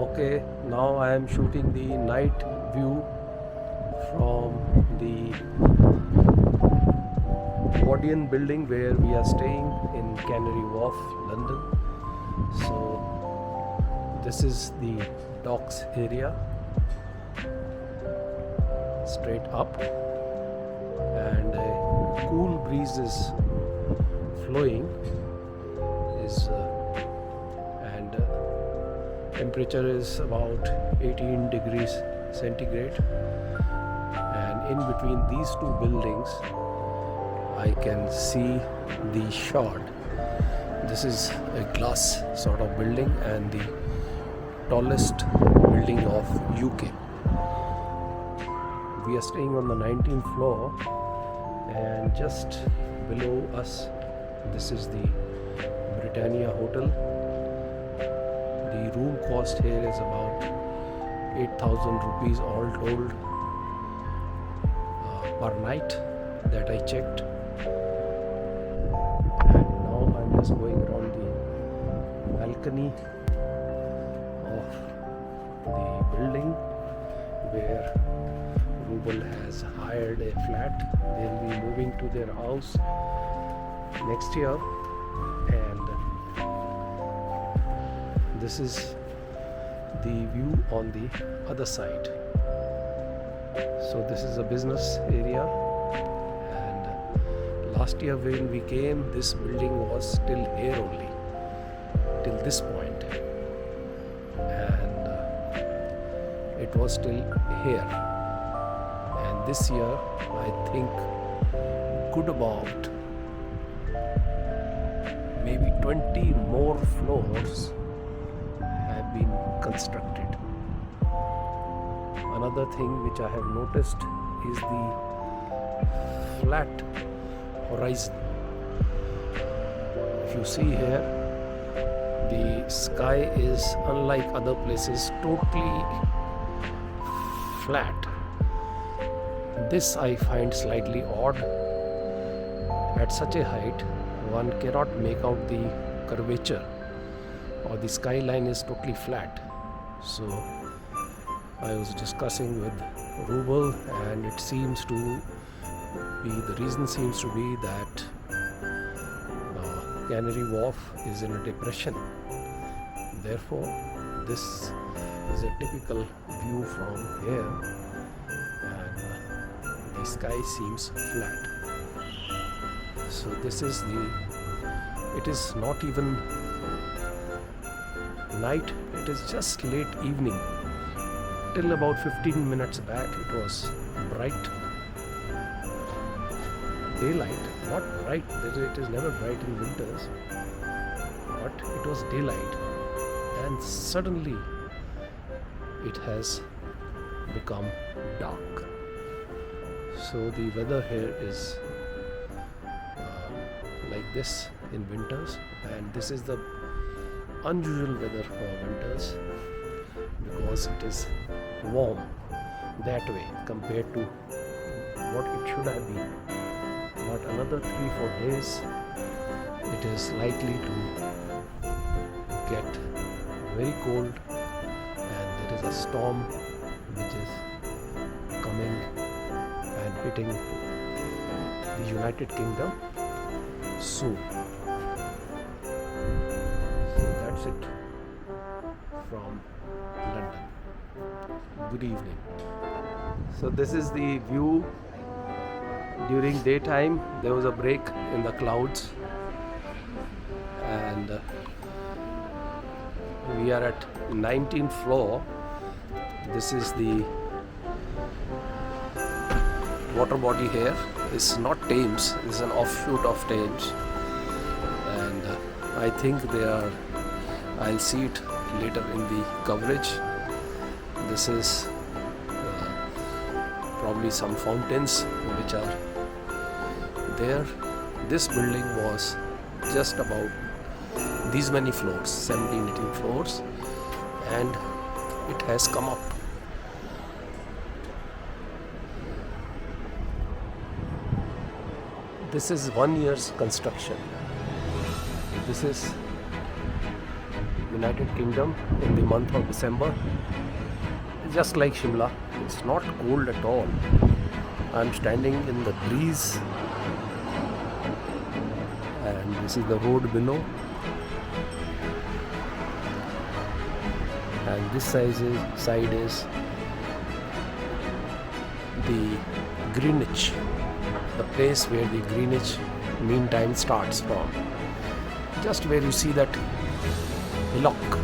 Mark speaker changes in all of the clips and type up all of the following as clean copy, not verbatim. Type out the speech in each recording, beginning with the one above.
Speaker 1: Okay, now I am shooting the night view from the Wardian building where we are staying in Canary Wharf, London. So this is the docks area, straight up, and a cool breeze is flowing, and temperature is about 18 degrees centigrade, and in between these two buildings I can see the shore. This is a glass sort of building and the tallest building of UK. We are staying on the 19th floor, and just below us this is the Britannia Hotel. The room cost here is about 8,000 rupees all told per night that I checked. And now I'm just going around the balcony of the building where Rubel has hired a flat. They'll be moving to their house next year, and this is the view on the other side. So this is a business area, and last year when we came, this building was still here only till this point, and it was still here. And this year I think good about maybe 20 more floors have been constructed. Another thing which I have noticed is the flat horizon. If you see here, the sky is, unlike other places, totally flat. This I find slightly odd. At such a height, one cannot make out the curvature, or the skyline is totally flat. So I was discussing with Rubel, and it seems to be, the reason seems to be that Canary Wharf is in a depression. Therefore, this is a typical view from here, and the sky seems flat. So this is it is not even night, it is just late evening. Till about 15 minutes back it was bright daylight, not bright, it is never bright in winters, but it was daylight, and suddenly it has become dark. So the weather here is like this in winters, and this is the unusual weather for winters because it is warm that way compared to what it should have been. But another 3-4 days it is likely to get very cold, and there is a storm which is coming and hitting the United Kingdom soon. So that's it from London. Good evening. So this is the view during daytime. There was a break in the clouds, and we are at 19th floor. This is the water body here. It's not Thames, it's an offshoot of Thames, and I think I'll see it later in the coverage. This is probably some fountains which are there. This building was just about these many floors, 17-18 floors, and it has come up. This is 1 year's construction. This is the United Kingdom in the month of December. Just like Shimla, it's not cold at all. I'm standing in the breeze, and this is the road below. And this side is the Greenwich, the place where the Greenwich Mean Time starts from. Just where you see that hillock.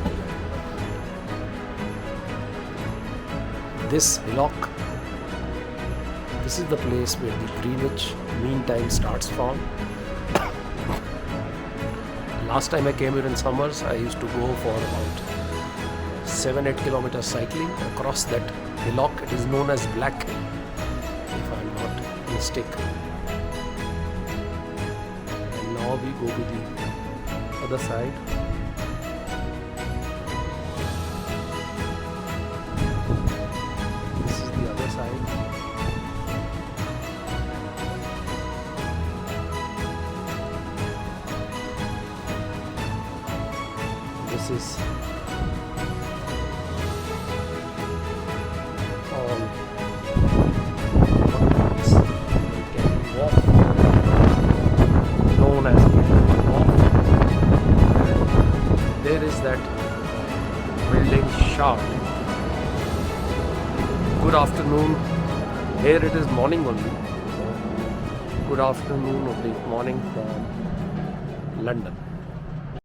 Speaker 1: This hillock, this is the place where the Greenwich Mean Time starts from. Last time I came here in summers, I used to go for about 7-8 kilometers cycling across that hillock. It is known as Black Hill, if I am not mistaken. And now we go to the other side. This is the other side. This is Canary Wharf, known as Canary Wharf. There is that building sharp. Good afternoon. Here it is morning only. Good afternoon of the morning from London.